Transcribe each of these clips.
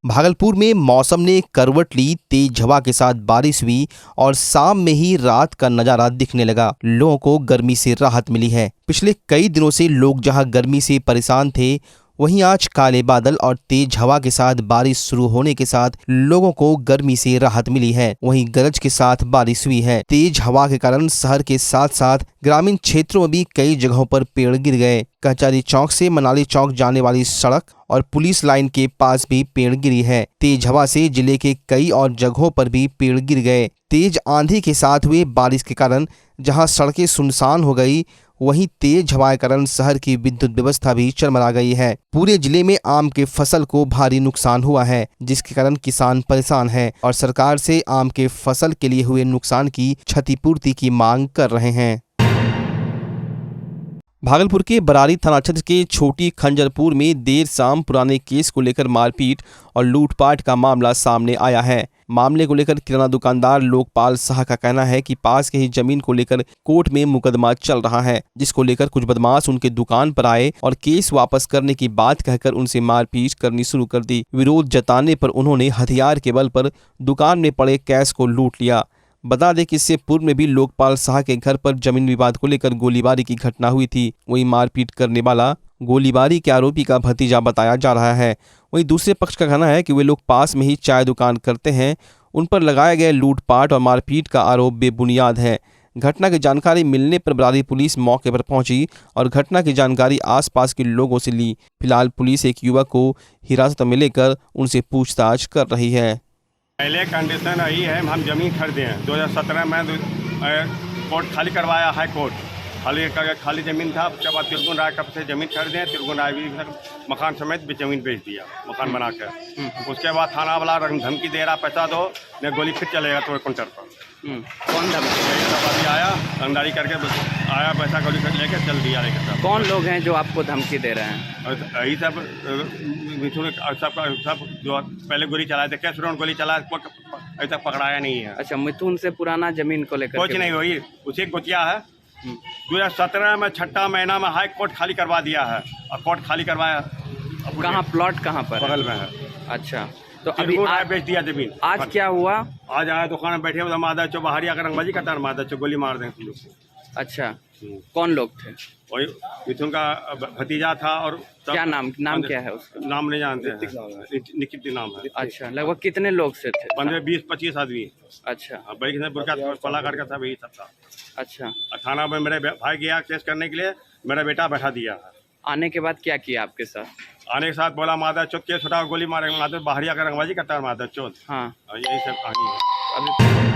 भागलपुर में मौसम ने करवट ली। तेज हवा के साथ बारिश हुई और शाम में ही रात का नजारा दिखने लगा। लोगों को गर्मी से राहत मिली है। पिछले कई दिनों से लोग जहां गर्मी से परेशान थे, वहीं आज काले बादल और तेज हवा के साथ बारिश शुरू होने के साथ लोगों को गर्मी से राहत मिली है। वहीं गरज के साथ बारिश हुई है। तेज हवा के कारण शहर के साथ साथ ग्रामीण क्षेत्रों में भी कई जगहों पर पेड़ गिर गए। कचहरी चौक से मनाली चौक जाने वाली सड़क और पुलिस लाइन के पास भी पेड़ गिरी है। तेज हवा से जिले के कई और जगहों पर भी पेड़ गिर गए। तेज आंधी के साथ हुए बारिश के कारण जहां सड़कें सुनसान हो गई, वहीं तेज हवा के कारण शहर की विद्युत व्यवस्था भी चरमरा गई है। पूरे जिले में आम के फसल को भारी नुकसान हुआ है, जिसके कारण किसान परेशान हैं और सरकार से आम के फसल के लिए हुए नुकसान की क्षतिपूर्ति की मांग कर रहे हैं। भागलपुर के बरारी थाना क्षेत्र के छोटी खंजरपुर में देर शाम पुराने केस को लेकर मारपीट और लूटपाट का मामला सामने आया है। मामले को लेकर किराना दुकानदार लोकपाल शाह का कहना है कि पास के ही जमीन को लेकर कोर्ट में मुकदमा चल रहा है, जिसको लेकर कुछ बदमाश उनके दुकान पर आए और केस वापस करने की बात कहकर उनसे मारपीट करनी शुरू कर दी। विरोध जताने पर उन्होंने हथियार के बल पर दुकान में पड़े कैश को लूट लिया। बता दें कि इससे पूर्व में भी लोकपाल शाह के घर पर जमीन विवाद को लेकर गोलीबारी की घटना हुई थी। वहीं मारपीट करने वाला गोलीबारी के आरोपी का भतीजा बताया जा रहा है। वहीं दूसरे पक्ष का कहना है कि वे लोग पास में ही चाय दुकान करते हैं। उन पर लगाए गए लूटपाट और मारपीट का आरोप बेबुनियाद है। घटना की जानकारी मिलने पर बरारी पुलिस मौके पर पहुंची और घटना की जानकारी आसपास के लोगों से ली। फिलहाल पुलिस एक युवक को हिरासत में लेकर उनसे पूछताछ कर रही है। पहले कंडीशन यही है, हम ज़मीन खरीदे हैं 2017 में, कोर्ट खाली करवाया हाई कोर्ट, खाली ज़मीन था। उसके बाद त्रिगुण राय कब से ज़मीन खरीदे हैं, त्रिगुण राय भी मकान समेत भी ज़मीन बेच दिया, मकान बना कर। उसके बाद थाना वाला धमकी दे रहा, पैसा दो नहीं गोली फिर चलेगा तो काउंटर पर। कौन धमकी आया, रंगदारी करके आया, पैसा गोली लेकर चल दिया लेकर। कौन लोग हैं जो आपको धमकी दे रहे हैं? यही सब जो पहले गोली चलाए थे, कैश राउंड गोली चलाए, अभी तक पकड़ाया नहीं है। अच्छा, मिथुन से पुराना जमीन को लेकर कुछ नहीं हुई, उसी गोतिया है। 2017 में 6ठा महीना में हाई कोर्ट खाली करवा दिया है और कोर्ट खाली करवाया। कहाँ प्लॉट कहाँ पर? बगल में है। अच्छा, तो अभी बेच दिया जमीन। आज क्या हुआ? आज आया दुकान में बैठे मादा चो बाहरी आकर रंगबाजी करता है, मादा चो गोली मार देंगे लोग। अच्छा, कौन लोग थे? वही मिथुन का भतीजा था। और क्या नाम क्या है उसका? नाम नहीं जानते हैं, निकित नाम है। अच्छा, लगभग कितने लोग से थे? 15, 20, 25 आदमी। अच्छा, भाई बुरका पला करके सब यही सब था। अच्छा, थाना में मेरे भाई गया केस करने के लिए, मेरा बेटा बैठा दिया है। आने के बाद क्या किया आपके साथ? आने के साथ बोला मादा चौथ केस उठा, गोली मारेंगे, मादा बाहरी आकर रंगबाजी करता है मादा चौथ। हाँ, यही सब कहानी है।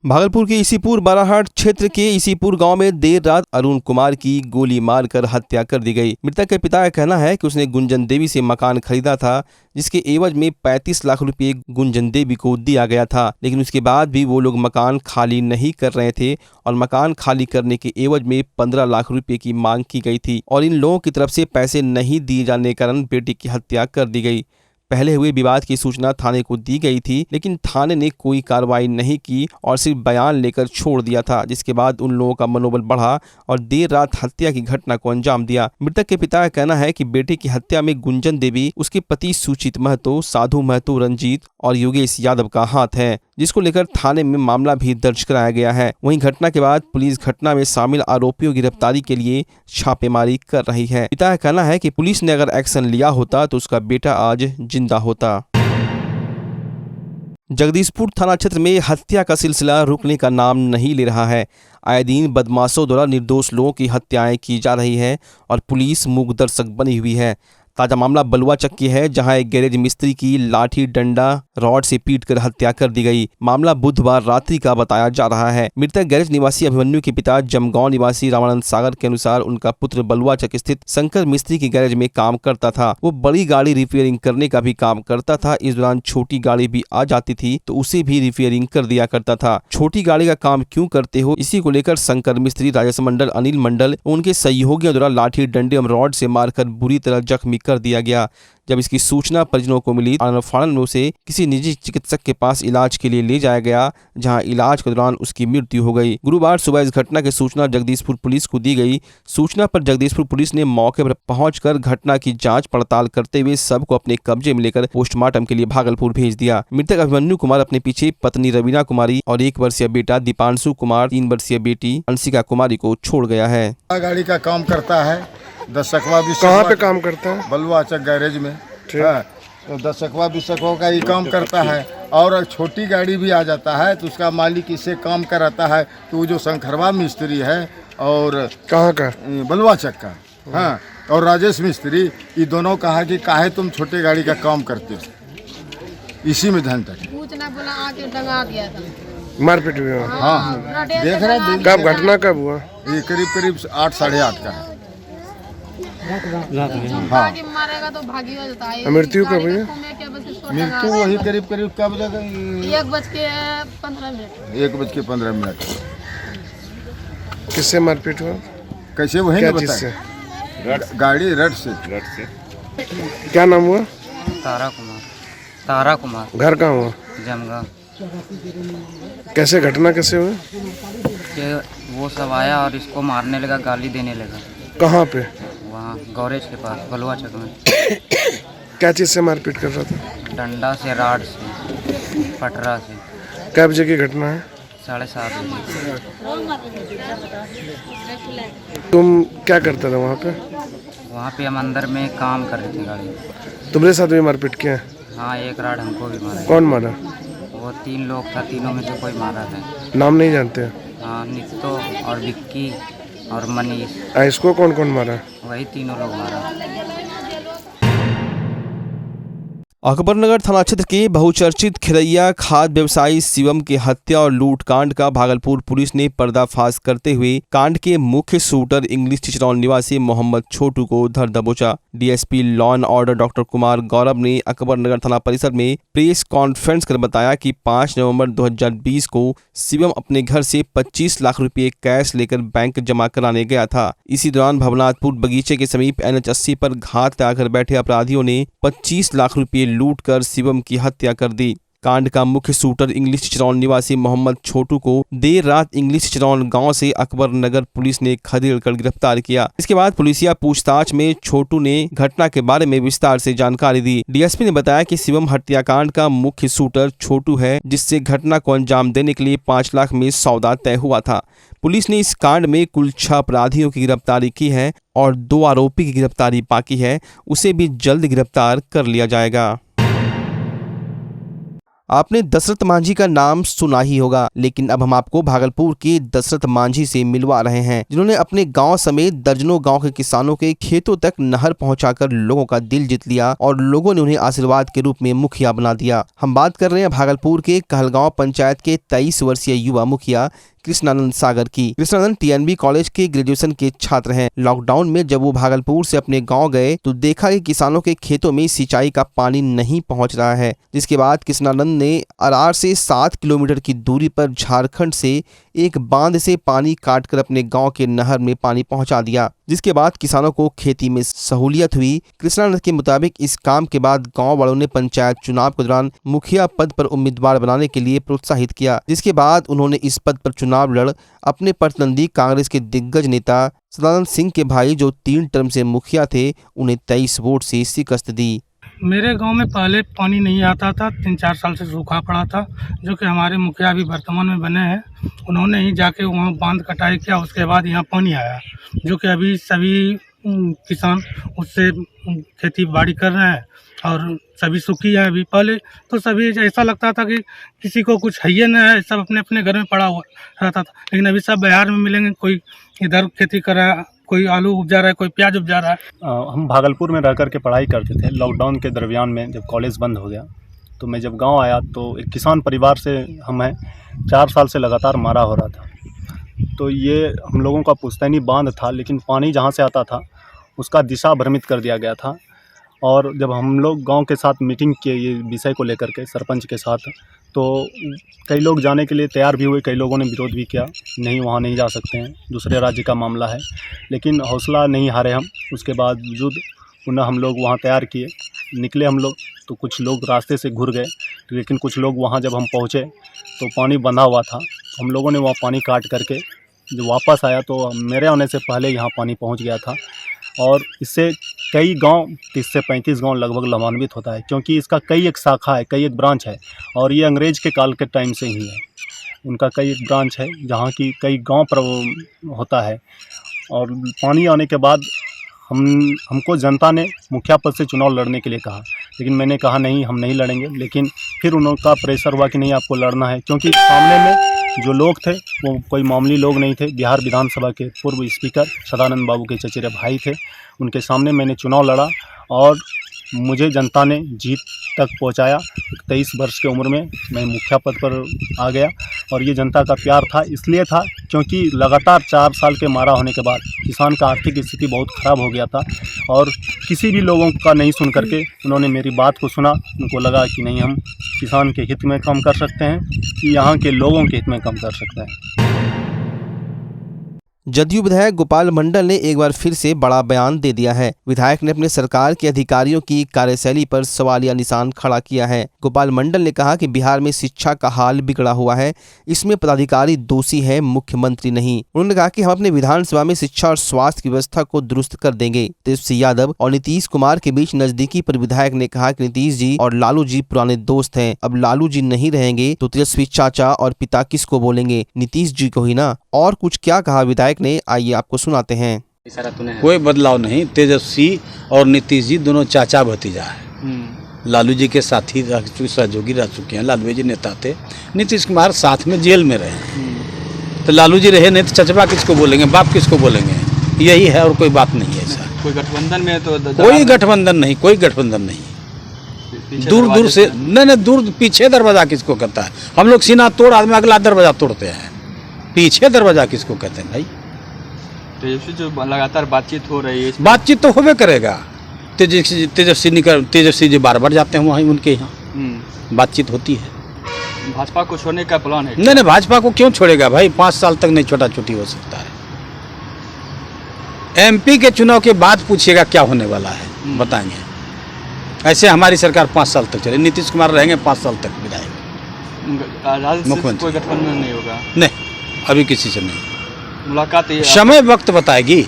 भागलपुर के इसीपुर बाराहाट क्षेत्र के इसीपुर गांव में देर रात अरुण कुमार की गोली मारकर हत्या कर दी गई। मृतक के पिता का कहना है कि उसने गुंजन देवी से मकान खरीदा था, जिसके एवज में 35 लाख रुपए गुंजन देवी को दिया गया था, लेकिन उसके बाद भी वो लोग मकान खाली नहीं कर रहे थे और मकान खाली करने के एवज में 15 लाख रुपए की मांग की गई थी और इन लोगों की तरफ से पैसे नहीं दिए जाने के कारण बेटी की हत्या कर दी गई। पहले हुए विवाद की सूचना थाने को दी गई थी, लेकिन थाने ने कोई कार्रवाई नहीं की और सिर्फ बयान लेकर छोड़ दिया था, जिसके बाद उन लोगों का मनोबल बढ़ा और देर रात हत्या की घटना को अंजाम दिया। मृतक के पिता का कहना है कि बेटे की हत्या में गुंजन देवी, उसके पति सुचित महतो, साधु महतो, रंजीत और योगेश यादव का हाथ है, जिसको लेकर थाने में मामला भी दर्ज कराया गया है। वहीं घटना के बाद पुलिस घटना में शामिल आरोपियों की गिरफ्तारी के लिए छापेमारी कर रही है। पिता का कहना है कि पुलिस ने अगर एक्शन लिया होता तो उसका बेटा आज जिंदा होता। जगदीशपुर थाना क्षेत्र में हत्या का सिलसिला रुकने का नाम नहीं ले रहा है। आए दिन बदमाशों द्वारा निर्दोष लोगों की हत्याएं की जा रही है और पुलिस मूक दर्शक बनी हुई है। ताजा मामला बलुआ चक की है, जहां एक गैरेज मिस्त्री की लाठी डंडा रॉड से पीटकर हत्या कर दी गई। मामला बुधवार रात्रि का बताया जा रहा है। मृतक गैरेज निवासी अभिमन्यु के पिता जमगांव निवासी रामानंद सागर के अनुसार उनका पुत्र बलुआ चक स्थित शंकर मिस्त्री की गैरेज में काम करता था। वो बड़ी गाड़ी रिपेयरिंग करने का भी काम करता था। इस दौरान छोटी गाड़ी भी आ जाती थी तो उसे भी रिपेयरिंग कर दिया करता था। छोटी गाड़ी का काम क्यों करते हो, इसी को लेकर शंकर मिस्त्री, राजेश मंडल, अनिल मंडल, उनके सहयोगियों द्वारा लाठी डंडे और रॉड से मारकर बुरी तरह जख्मी कर दिया गया। जब इसकी सूचना परिजनों को मिली, फाड़न में उसे किसी निजी चिकित्सक के पास इलाज के लिए ले जाया गया, जहां इलाज के दौरान उसकी मृत्यु हो गई। गुरुवार सुबह इस घटना की सूचना जगदीशपुर पुलिस को दी गई। सूचना पर जगदीशपुर पुलिस ने मौके पर पहुंचकर घटना की जांच पड़ताल करते हुए सब को अपने कब्जे में लेकर पोस्टमार्टम के लिए भागलपुर भेज दिया। मृतक अभिमन्यु कुमार अपने पीछे पत्नी रवीना कुमारी और 1 वर्षीय बेटा दीपांशु कुमार, 3 वर्षीय बेटी अंशिका कुमारी को छोड़ गया है। गाड़ी का काम करता है, दशकवा भी कहाँ पे काम करता है? बलुआ चक गैरेज में। हाँ, तो दशकवा बिशकवा का ही काम करता है। और एक छोटी गाड़ी भी आ जाता है तो उसका मालिक इससे काम कराता है। तो वो जो शंखरवा मिस्त्री है और कहाँ का? बलुआ चक का, हाँ, और राजेश मिस्त्री, ये दोनों कहा कि काहे तुम छोटे गाड़ी का काम करते हो, इसी में धन तक पूछना बोला आके दंगा गया था। मारपीट हुई वहाँ? हाँ, देख रहे हैं। कब घटना कब हुआ? ये करीब 8 साढ़े 8 का है। भागी मारेगा तो भागी हो जाता है। मृत्यु कब हुई? मृत्यु वही करीब कब लगा? 1:15। 1:15। किससे मारपीट हुआ? कैसे वही क्या ना चीज से? बताए? गाड़ी रट से। क्या नाम हुआ? तारा कुमार। घर कहाँ हुआ? जमगा। कैसे घटना कैसे हुई? कि वो सब आया और इसको मारने लगा, गाली देने लगा। कहाँ पे? वहाँ गौरेज के पास बलुआ चक में। क्या चीज़ से मारपीट कर रहा था? डंडा से, राड से, पटरा से। क्या बजे की घटना है? 7:30 बजे। तुम क्या करते थे वहाँ पे? वहाँ पे हम अंदर में काम कर रहे थे गाड़ी। तुम्हारे साथ भी मारपीट किया? हाँ, एक राड हमको भी मारा। कौन मारा? वो 3 लोग था, तीनों में से कोई मारा है। नाम नहीं जानते? हाँ, नित्तो और विक्की और मनीष। इसको कौन कौन मारा? वही तीनों लोग मारा। अकबरनगर थाना क्षेत्र के बहुचर्चित खिरैया खाद व्यवसायी शिवम की हत्या और लूटकांड का भागलपुर पुलिस ने पर्दाफाश करते हुए कांड के मुख्य शूटर इंग्लिश चिचरौन निवासी मोहम्मद छोटू को धर दबोचा। DSP law and order doctor Kumar Gaurav ने अकबरनगर थाना परिसर में प्रेस कॉन्फ्रेंस कर बताया कि 5 नवंबर 2020 को शिवम अपने घर से 25 लाख रुपए कैश लेकर बैंक जमा कराने गया था। इसी दौरान भवनाथपुर बगीचे के समीप NH80 पर घात लगाकर बैठे अपराधियों ने 25 लाख रुपए लूटकर शिवम की हत्या कर दी। कांड का मुख्य शूटर इंग्लिश चिचरौन निवासी मोहम्मद छोटू को देर रात इंग्लिश चिचरौन गांव से अकबरनगर पुलिस ने खदेड़कर गिरफ्तार किया। इसके बाद पुलिसिया पूछताछ में छोटू ने घटना के बारे में विस्तार से जानकारी दी। डीएसपी ने बताया कि शिवम हत्याकांड का मुख्य शूटर छोटू है, जिससे घटना को अंजाम देने के लिए 5 लाख में सौदा तय हुआ था। पुलिस ने इस कांड में कुल 6 अपराधियों की गिरफ्तारी की है और 2 आरोपी की गिरफ्तारी बाकी है, उसे भी जल्द गिरफ्तार कर लिया जाएगा। आपने दशरथ मांझी का नाम सुना ही होगा, लेकिन अब हम आपको भागलपुर के दशरथ मांझी से मिलवा रहे हैं, जिन्होंने अपने गांव समेत दर्जनों गांव के किसानों के खेतों तक नहर पहुंचाकर लोगों का दिल जीत लिया और लोगों ने उन्हें आशीर्वाद के रूप में मुखिया बना दिया। हम बात कर रहे हैं भागलपुर के कहलगांव पंचायत के 23 वर्षीय युवा मुखिया कृष्णानंद सागर की। कृष्णानंद TNB कॉलेज के ग्रेजुएशन के छात्र हैं। लॉकडाउन में जब वो भागलपुर से अपने गांव गए तो देखा कि किसानों के खेतों में सिंचाई का पानी नहीं पहुंच रहा है, जिसके बाद कृष्णानंद ने अरार से 7 किलोमीटर की दूरी पर झारखंड से एक बांध से पानी काटकर अपने गांव के नहर में पानी पहुंचा दिया, जिसके बाद किसानों को खेती में सहूलियत हुई। कृष्णानंद के मुताबिक इस काम के बाद गांव वालों ने पंचायत चुनाव के दौरान मुखिया पद पर उम्मीदवार बनाने के लिए प्रोत्साहित किया, जिसके बाद उन्होंने इस पद पर चुनाव लड़ अपने प्रतिद्वंदी कांग्रेस के दिग्गज नेता सदानंद सिंह के भाई, जो 3 टर्म से मुखिया थे, उन्हें 23 वोट से शिकस्त दी। मेरे गांव में पहले पानी नहीं आता था, 3-4 साल से सूखा पड़ा था, जो कि हमारे मुखिया अभी वर्तमान में बने हैं। उन्होंने ही जाके वहाँ बांध कटाई किया, उसके बाद यहाँ पानी आया, जो कि अभी सभी किसान उससे खेती बाड़ी कर रहे हैं और सभी सुखी है। अभी पहले तो सभी ऐसा लगता था कि किसी को कुछ है न है, सब अपने अपने घर में पड़ा हुआ रहता था, लेकिन अभी सब बिहार में मिलेंगे, कोई इधर खेती कर रहा है, कोई आलू उपजा रहा है, कोई प्याज उपजा रहा है। हम भागलपुर में रह कर के पढ़ाई करते थे। लॉकडाउन के दरमियान में जब कॉलेज बंद हो गया तो मैं जब गांव आया तो एक किसान परिवार से हम हैं, 4 साल से लगातार मारा हो रहा था। तो ये हम लोगों का पुश्तैनी बांध था, लेकिन पानी जहाँ से आता था उसका दिशा भ्रमित कर दिया गया था। और जब हम लोग गांव के साथ मीटिंग किए ये विषय को लेकर के सरपंच के साथ, तो कई लोग जाने के लिए तैयार भी हुए, कई लोगों ने विरोध भी किया, नहीं वहाँ नहीं जा सकते हैं, दूसरे राज्य का मामला है। लेकिन हौसला नहीं हारे हम। उसके बावजूद पुनः हम लोग वहाँ तैयार किए, निकले हम लोग, तो कुछ लोग रास्ते से घुर गए, लेकिन कुछ लोग वहाँ जब हम पहुँचे तो पानी बंधा हुआ था। हम लोगों ने वहाँ पानी काट करके जब वापस आया तो मेरे आने से पहले यहाँ पानी पहुँच गया था, और इससे कई गांव 30 से 35 गांव लगभग लाभान्वित होता है, क्योंकि इसका कई एक शाखा है, कई एक ब्रांच है, और ये अंग्रेज के काल के टाइम से ही है। उनका कई एक ब्रांच है जहाँ की कई गांव पर होता है। और पानी आने के बाद हमको जनता ने मुखिया पद से चुनाव लड़ने के लिए कहा, लेकिन मैंने कहा नहीं, हम नहीं लड़ेंगे। लेकिन फिर उनका प्रेशर हुआ कि नहीं, आपको लड़ना है, क्योंकि सामने में जो लोग थे वो कोई मामूली लोग नहीं थे। बिहार विधानसभा के पूर्व स्पीकर सदानंद बाबू के चचेरे भाई थे। उनके सामने मैंने चुनाव लड़ा और मुझे जनता ने जीत तक पहुंचाया। 23 वर्ष की उम्र में मैं मुखिया पद पर आ गया, और ये जनता का प्यार था, इसलिए था क्योंकि लगातार 4 साल के मारा होने के बाद किसान का आर्थिक स्थिति बहुत ख़राब हो गया था, और किसी भी लोगों का नहीं सुन करके उन्होंने मेरी बात को सुना। उनको लगा कि नहीं, हम किसान के हित में काम कर सकते हैं, कि यहाँ के लोगों के हित में काम कर सकते हैं। जदयू विधायक गोपाल मंडल ने एक बार फिर से बड़ा बयान दे दिया है। विधायक ने अपने सरकार के अधिकारियों की कार्यशैली पर सवालिया निशान खड़ा किया है। गोपाल मंडल ने कहा कि बिहार में शिक्षा का हाल बिगड़ा हुआ है, इसमें पदाधिकारी दोषी है, मुख्यमंत्री नहीं। उन्होंने कहा कि हम अपने विधानसभा में शिक्षा और स्वास्थ्य की व्यवस्था को दुरुस्त कर देंगे। तेजस्वी यादव और नीतीश कुमार के बीच नजदीकी पर विधायक ने कहा कि नीतीश जी और लालू जी पुराने दोस्त हैं, अब लालू जी नहीं रहेंगे तो तेजस्वी चाचा और पिता किसको बोलेंगे? नीतीश जी को ही ना। और कुछ क्या कहा विधायक ने, आइए आपको सुनाते हैं। कोई बदलाव नहीं, तेजस्वी और नीतीश जी दोनों चाचा भतीजा है। लालू जी के साथी सहयोगी रह चुके हैं, लालू जी नेता थे, नीतीश कुमार साथ में जेल में रहे। तो लालू जी रहे नहीं तो चचबा किसको बोलेंगे, बाप किसको बोलेंगे? यही है, और कोई बात नहीं है। ऐसा कोई गठबंधन में तो कोई गठबंधन नहीं, कोई गठबंधन नहीं। दूर दूर से नहीं, दूर पीछे दरवाजा किसको कहता है? हम लोग सीना तोड़ आदमी अगला दरवाजा तोड़ते हैं, पीछे दरवाजा किसको कहते हैं भाई? तेजस्वी जो लगातार बातचीत हो रही है, बातचीत तो होबे करेगा। तेजस्वी जी बार बार जाते हैं वहीं उनके यहाँ, बातचीत होती है। भाजपा को छोड़ने का प्लान है? नहीं, भाजपा को क्यों छोड़ेगा भाई? 5 साल तक नहीं छोटा छोटी हो सकता है। MP के चुनाव के बाद पूछिएगा क्या होने वाला है, बताएंगे। ऐसे हमारी सरकार 5 साल तक चले, नीतीश कुमार रहेंगे 5 साल तक विधायक, मुख्यमंत्री। कोई गठबंधन नहीं होगा? नहीं, अभी किसी से नहीं। मुलाकात समय वक्त बताएगी।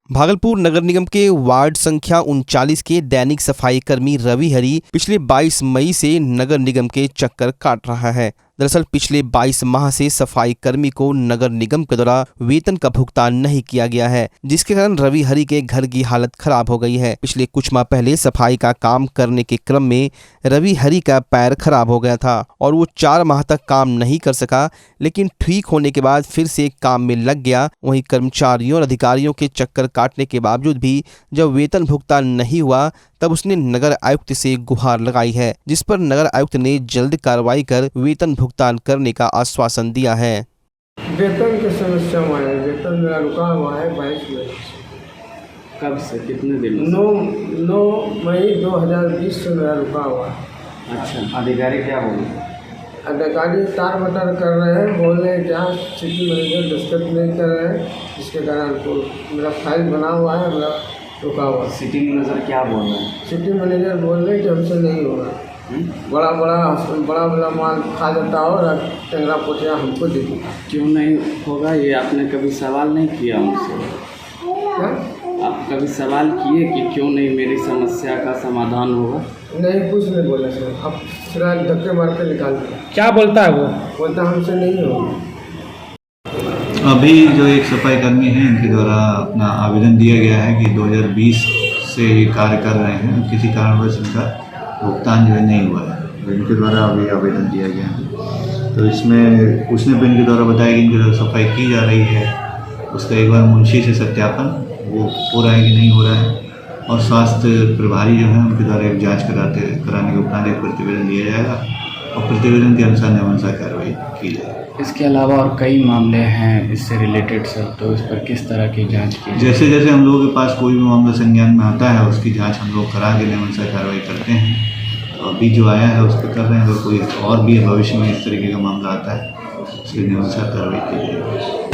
भागलपुर नगर निगम के वार्ड संख्या 39 के दैनिक सफाई कर्मी रवि हरि पिछले 22 मई से नगर निगम के चक्कर काट रहा है। दरअसल पिछले 22 माह से सफाई कर्मी को नगर निगम के द्वारा वेतन का भुगतान नहीं किया गया है, जिसके कारण रवि हरि के घर की हालत खराब हो गई है। पिछले कुछ माह पहले सफाई का काम करने के क्रम में रवि हरि का पैर खराब हो गया था और वो 4 माह तक काम नहीं कर सका, लेकिन ठीक होने के बाद फिर से काम में लग गया। वहीं कर्मचारियों और अधिकारियों के चक्कर काटने के बावजूद भी जब वेतन भुगतान नहीं हुआ तब उसने नगर आयुक्त से गुहार लगाई है, जिस पर नगर आयुक्त ने जल्द कार्रवाई कर वेतन भुगतान करने का आश्वासन दिया है। वेतन की समस्या है, वेतन मेरा रुका हुआ है 22 मई। कब से, कितने दिन? 9 मई 2020 से मेरा रुका हुआ है। अच्छा, अधिकारी क्या बोले? अधिकारी तार बटर कर रहे हैं, बोल रहे हैं जहाँ सिटी मैनेजर दस्तखत नहीं कर रहे हैं, जिसके कारण तो मेरा फाइल बना हुआ है, मेरा रुका हुआ। सिटी मैनेजर क्या बोल रहे हैं? सिटी मैनेजर बोल रहे हैं कि हमसे नहीं होगा, बड़ा माल खा जाता हो और टेंगरा पोटिया हमको दे दो। क्यों नहीं होगा ये आपने कभी सवाल नहीं किया उनसे? क्या आप कभी सवाल किए कि क्यों नहीं मेरी समस्या का समाधान होगा? नहीं, कुछ नहीं बोला सर। अब फिलहाल धक्के मार कर निकाल दिया। क्या बोलता है वो? बोलता हमसे नहीं होगा। अभी जो एक सफाई कर्मी हैं इनके द्वारा अपना आवेदन दिया गया है कि 2020 से ये कार्य कर रहे हैं, किसी कारणवश इनका भुगतान जो है नहीं हुआ है, तो इनके द्वारा अभी आवेदन दिया गया है। तो इसमें पूछने पर इनके द्वारा बताया कि इनके द्वारा सफाई की जा रही है, उसका एक बार मुंशी से सत्यापन वो हो रहा है कि नहीं हो रहा है, और स्वास्थ्य प्रभारी जो है उनके द्वारा एक जाँच कराने के उपरांत एक प्रतिवेदन दिया जाएगा और प्रतिवेदन के अनुसार नियमानुसार कार्रवाई की जाएगी। इसके अलावा और कई मामले हैं इससे रिलेटेड सर, तो इस पर किस तरह की जांच की? जैसे जैसे हम लोगों के पास कोई भी मामला संज्ञान में आता है उसकी जांच हम लोग करा के नियमानुसार कार्रवाई करते हैं। तो अभी जो आया है उस पर कर रहे हैं, अगर कोई और भी भविष्य में इस तरीके का मामला आता है उसके नियमानुसार कार्रवाई की जाएगी।